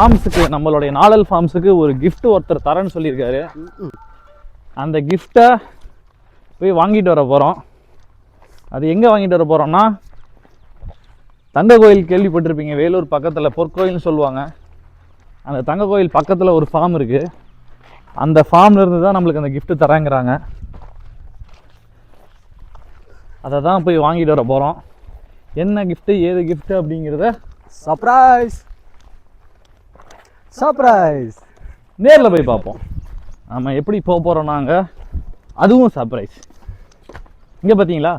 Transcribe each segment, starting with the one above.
ஃபார்ம்ஸுக்கு, நம்மளுடைய நாளல் ஃபார்ம்ஸுக்கு ஒரு கிஃப்ட் ஒருத்தர் தரேன்னு சொல்லியிருக்காரு. அந்த கிஃப்டை போய் வாங்கிட்டு வர போகிறோம். அது எங்கே வாங்கிட்டு வர போகிறோம்னா, தங்க கோயில் கேள்விப்பட்டிருப்பீங்க, வேலூர் பக்கத்தில் பொற்கோயில்னு சொல்லுவாங்க. அந்த தங்க கோயில் பக்கத்தில் ஒரு ஃபார்ம் இருக்குது. அந்த ஃபார்ம்ல இருந்து தான் நம்மளுக்கு அந்த கிஃப்ட் தரேங்கிறாங்க. அதை தான் போய் வாங்கிட்டு வர போகிறோம். என்ன கிஃப்ட்டு, ஏது கிஃப்ட்டு அப்படிங்கிறத சர்ப்ரைஸ் சர்ப்ரைஸ் நேரில் போய் பார்ப்போம். நம்ம எப்படி போக போகிறோம் நாங்கள், அதுவும் சர்ப்ரைஸ். இங்கே பார்த்தீங்களா,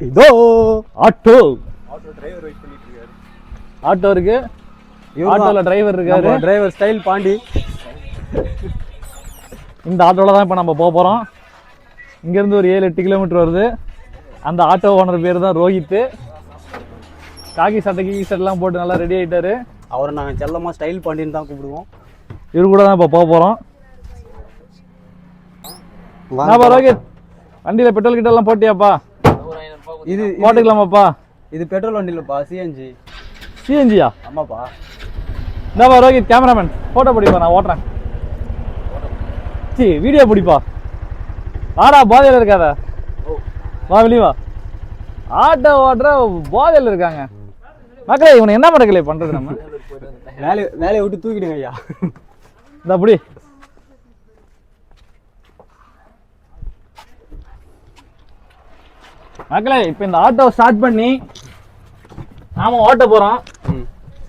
இதோ ஆட்டோ டிரைவர் வெயிட் பண்ணிட்டு இருக்காரு. ஆட்டோ இருக்கு, ஆட்டோவில் டிரைவர் இருக்காரு. Driver style Pandi. இந்த ஆட்டோவில் தான் இப்போ நம்ம போக போகிறோம். இங்கேருந்து ஒரு 7-8 கிலோமீட்டர் வருது. அந்த ஆட்டோ ஓனர் பேர் தான் ரோஹித்து. காக்கி சட்டைலாம் போட்டு நல்லா ரெடி ஆகிட்டாரு. அவரை நாங்கள் செல்லமாக ஸ்டைல் பாண்டின்னு தான் கூப்பிடுவோம். இவரு கூட தான் இப்போ போக போகிறோம். ரோஹித், வண்டியில் பெட்ரோல் கிட்ட எல்லாம் போட்டியாப்பா? இது போட்டுக்கலாமாப்பா? இது பெட்ரோல் வண்டி இல்லைப்பா, சிஎன்ஜி. சிஎன்ஜியா? ஆமாப்பா. இந்தாப்பா ரோஹித், கேமராமேன், ஃபோட்டோ பிடிப்பா, நான் ஓட்டுறேன். சரி, வீடியோ பிடிப்பா. வாடா, போதையில் இருக்காத, வா வெளியே வா. ஆட்டோ ஓட்டுற போதையில் இருக்காங்க மக்களே. இவனை என்ன மக்களே பண்ணுறது? நம்ம வேலையை விட்டு தூக்கிடுங்க ஐயா. இந்த அப்படி மக்களே, இப்போ இந்த ஆட்டோ ஸ்டார்ட் பண்ணி நாம ஓட்ட போகிறோம்.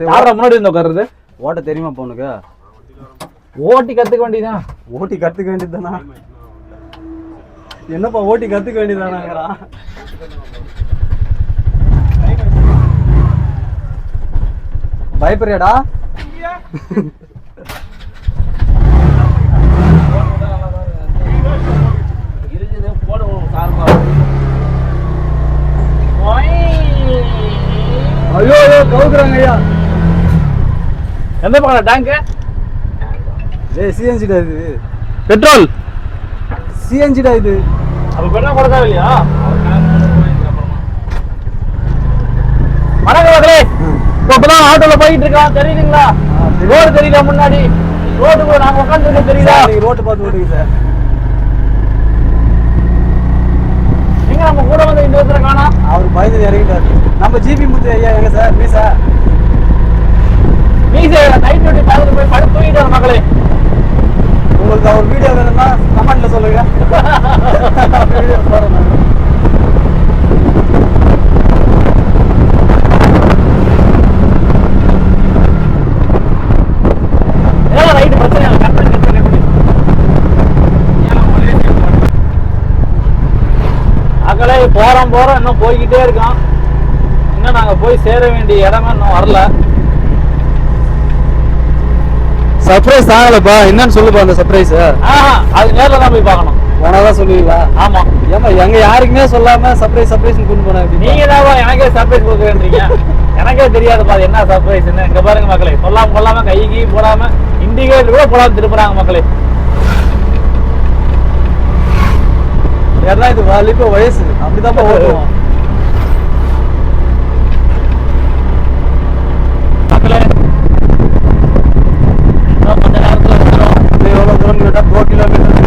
யாரா முன்னாடி இருந்து உட்காருது? ஓட்ட தெரியுமா பொண்ணுக்கு? ஓட்டி கற்றுக்க வேண்டியதான். ஓட்டி கற்றுக்க வேண்டியதுதானா? என்னப்பா ஓட்டி கற்றுக்க வேண்டியதானாங்கிறா? பயப்படுறியாடா? ஐயோ கவுக்குறாங்க ஐயா. எந்த பக்கம் டேங்கு? சிஎன்ஜிடா இது. பெட்ரோல் சிஎன்ஜிடா இது. அப்ப பெட்ரோல் கொடுக்கா இல்லையா? வணக்கம் மக்களே, இப்பதான் ஆட்டோல போயிட்டு இருக்கான். தெரியுதுங்களா? ரோடு தெரியல, முன்னாடி ரோடு நாங்க உட்காந்து தெரியுதா? ரோட்டு பார்த்து ஓட்டுங்க சார். எங்க நம்ம கூட வந்து இந்த இடத்துல காணா? அவர் பயந்து இறங்கிட்டாரு. நம்ம ஜிபி முத்து ஐயா எங்க சார்? மீசா நைட் டியூட்டி பார்த்துட்டு போய் படுத்து தூங்கிட்டாரு மக்களே. உங்களுக்கு அவர் வீடியோ வேணும்னா கமெண்ட்ல சொல்லுங்க. வீடியோ போறேன். ரைட்டு பிரச்சனை இல்லை. மக்களே, போறோம் இன்னும் போய்கிட்டே இருக்கோம். இன்னும் நாங்க போய் சேர வேண்டிய இடமே இன்னும் வரல. சர்ப்ரைஸ் ஆகலப்பா, என்னன்னு சொல்லுப்பா அந்த சர்ப்ரைஸ். அது நேர்ல தான் போய் பார்க்கணும். போனாதான் சொல்லுவீங்களா? ஆமா. ஏமா எங்க யாருக்குமே சொல்லாம சர்ப்ரைஸ் கூட்டு போனா நீங்க தான் எனக்கே சர்ப்ரைஸ் கொடுக்குறீங்க. எனக்கே தெரியாதுப்பா அது என்ன சர்ப்ரைஸ். இங்க பாருங்க மக்களே, சொல்லாம கொள்ளாம கைக்கு போடாம இண்டிகேட்டர் கூட போடாம திருப்புறாங்க மக்களே. இது வாலிப வயசு, அப்படிதான் ஓட்டுவோம் மக்களே. கொஞ்ச நேரத்துல எவ்வளவு தூரம் கேட்டா 4 கிலோமீட்டர்.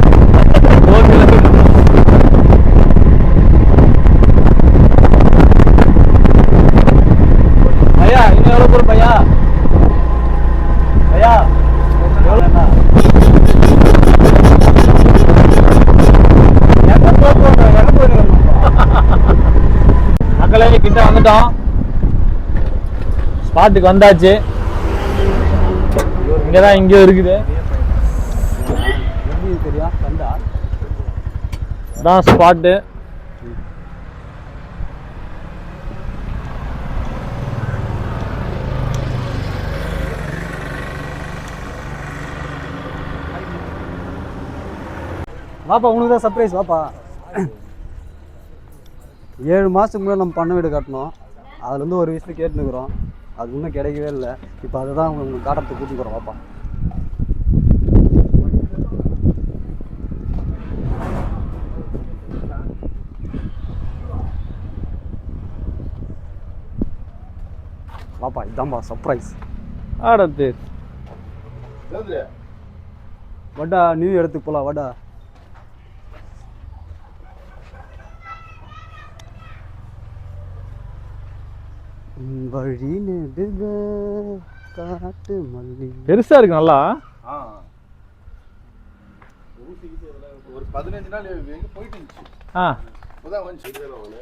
ஐயா இன்னும் எவ்வளவு தூரம் பையா? ஐயா மக்களே, கிட்ட வந்துட்டோம். ஸ்பாட்டுக்கு வந்தாச்சு. இங்கதான் இங்கே இருக்குது. இதான் ஸ்பாட்டு. வாப்பா, உனக்கு தான் சர்ப்ரைஸ். வாப்பா, 7 மாதத்துக்கு முன்னாடி நம்ம பண்ண வீடு கட்டணும். அதுலேருந்து ஒரு விஷயத்தை கேட்டுனுக்குறோம். அது இன்னும் கிடைக்கவே இல்லை. இப்போ அதை தான் உங்களுக்கு காட்டுறதுக்கு கூட்டிக்கிறோம். வாப்பா. வாப்பா, இதான்பா சர்ப்ரைஸ். அடுத்து வாடா நியூ இடத்துக்கு போகலாம் வாடா. வழி நெடுக காட்டு மல்லி. பெருசா இருக்கு நல்லா. ஒரு 15 நாள் எங்க போயிட்டு இருந்துச்சு. இப்பதான் வந்து சொல்லிடுறேன் அவனு.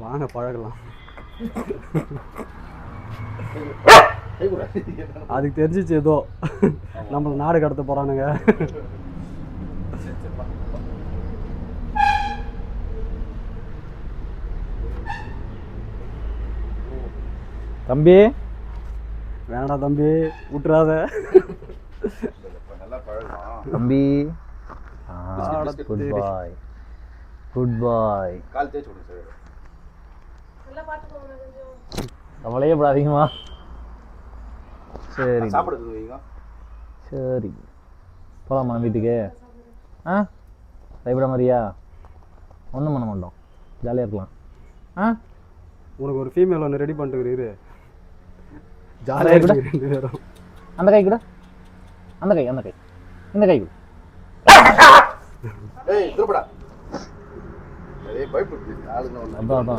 வாங்க பழகலாம். அதுக்கு தெரிஞ்சிச்சு ஏதோ நம்மள நாடு கடத்த போறானுங்க. தம்பி வேணடா தம்பி விட்டுறாத தம்பி. குட் பாய் குட் பாய். கால் தேய்ச்சி விடுங்க சார். கவலையே படாதீங்கம்மா. சரி சாப்பிடுறது வைங்க. சரி போகலாமா வீட்டுக்கு? பயப்பட மாதிரியா? ஒன்றும் பண்ண மாட்டோம், ஜாலியாக இருக்கலாம். உனக்கு ஒரு ஃபீமேல் ஒன்று ரெடி பண்ணிட்டு ஜாலியாக கூட. அந்த கை கூட, அந்த கை, அந்த கை, இந்த கை கூட. ஏய் திருப்படா. ஏய் பயப்படுது ஆளுங்க ஒண்ணு. அதான்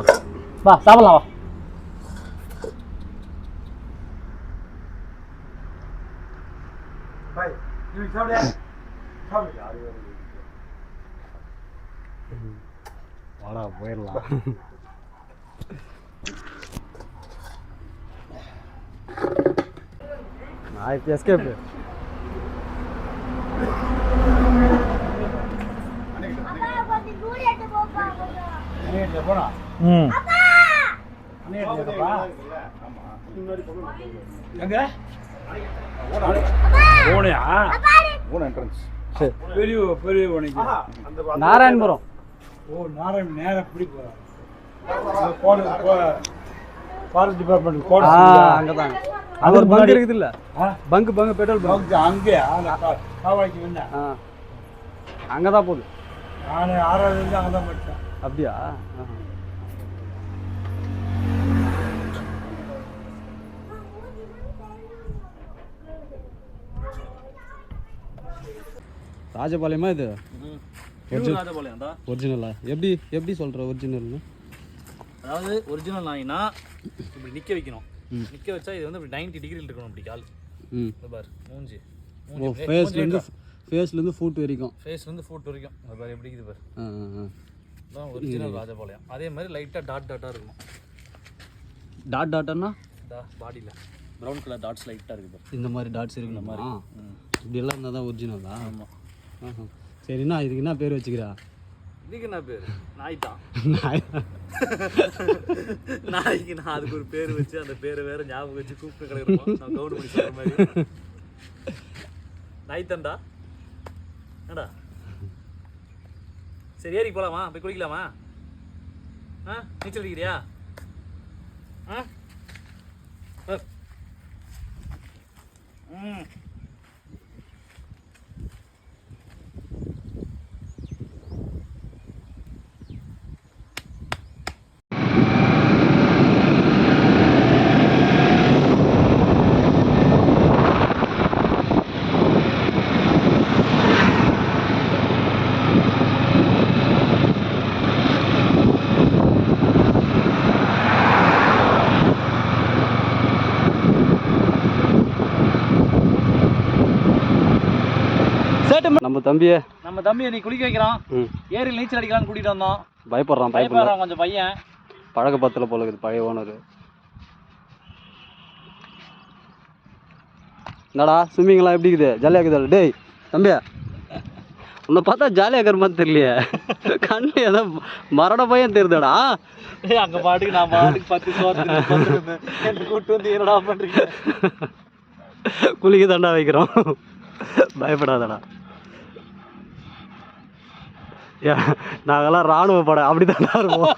வா சாப்பிடலாம் வா. பை நீ சாப்பிடு. சாப்பிடு யாரு யாரு. வாடா போயிடலாம். நான் இப்போ எஸ்கேப். நாராயணபுரம். ஓ நாராயண் நேரா இப்படி போறா. ஃபாரஸ்ட் டிபார்ட்மெண்ட் கோட் அங்கதான். அது ஒரு பங்க் இருக்குது இல்ல? பங்க் பெட்ரோல் பங்க் அங்கே காவாய்க்கு வந்தேன். அங்கதான் போகுது. நான் 6வது இருந்து அங்கே தான் படித்தேன். அப்படியா? ராஜபாளையமா இது? ராஜபாளையம் தான். ஒரிஜினலா? எப்படி சொல்ற ஒரிஜினல்னு? அதாவது ஒரிஜினல் நாய்னா இப்படி நிற்க வைக்கணும். நிற்க வச்சா இது வந்து இப்படி 90 டிகிரியில் இருக்கணும். அப்படி கால் பார் மூஞ்சி. ஓ ஃபேஸ்லேருந்து ஃபுட் வரைக்கும். ஃபேஸ்லேருந்து ஃபுட் வரைக்கும் அது பார் எப்படி இது பார். தான் ஒரிஜினல் ராஜபாளையம். அதே மாதிரி லைட்டாக டாட்டாக இருக்கணும். டாட்னா பாடியில் ப்ரௌன் கலர் டாட்ஸ் லைட்டாக இருக்குது பார். இந்த மாதிரி டாட்ஸ் இருக்கு. இந்த மாதிரி இப்படியெல்லாம் இருந்தால் தான் ஒரிஜினலா? ஆமாம். சரிண்ணா இதுக்கு என்ன பேர் வச்சுக்கிறா? இதுக்கு என்ன பேர்? நாய் தான். நாய் நாய்க்கு நான் அதுக்கு ஒரு பேர் வச்சு அந்த பேரை வேற ஞாபகம் வச்சு கூப்பிட்டு கிடக்கிறோம். நான் கவுண்ட் பண்ணி சொல்கிற மாதிரி நாய் தண்டா ஏடா. சரி ஏறி போகலாமா? போய் குளிக்கலாமா? நீச்சல் அடிக்கிறியா? நம்ம தம்பியை நீ குளிக்க வைக்கிறான். ஏரியில் நீச்சல் அடிக்கலாம்னு கூட்டிட்டு வந்தோம். பயப்படுறான் கொஞ்சம் பையன். பழக்க பத்தில் போல இருக்குது பழைய ஓனர். என்னடா ஸ்விம்மிங்லாம் எப்படி இருக்குது? ஜாலியாக இருக்குதா? டேய் தம்பியா உன்னை பார்த்தா ஜாலியாக இருக்கிற மாதிரி தெரியலையே. கண்ணு ஏதோ மரண பையன் தெரியுதாடா. அங்கே பாட்டுக்கு நான் பாட்டுக்கு 10 கூப்பிட்டு வந்து என்னடா பண்ணுறீங்க? குளிக்க தாண்டா வைக்கிறோம். பயப்படாதடா. நாங்கெல்லாம் ராணுவ படம் அப்படி தாண்டா இருப்போம்.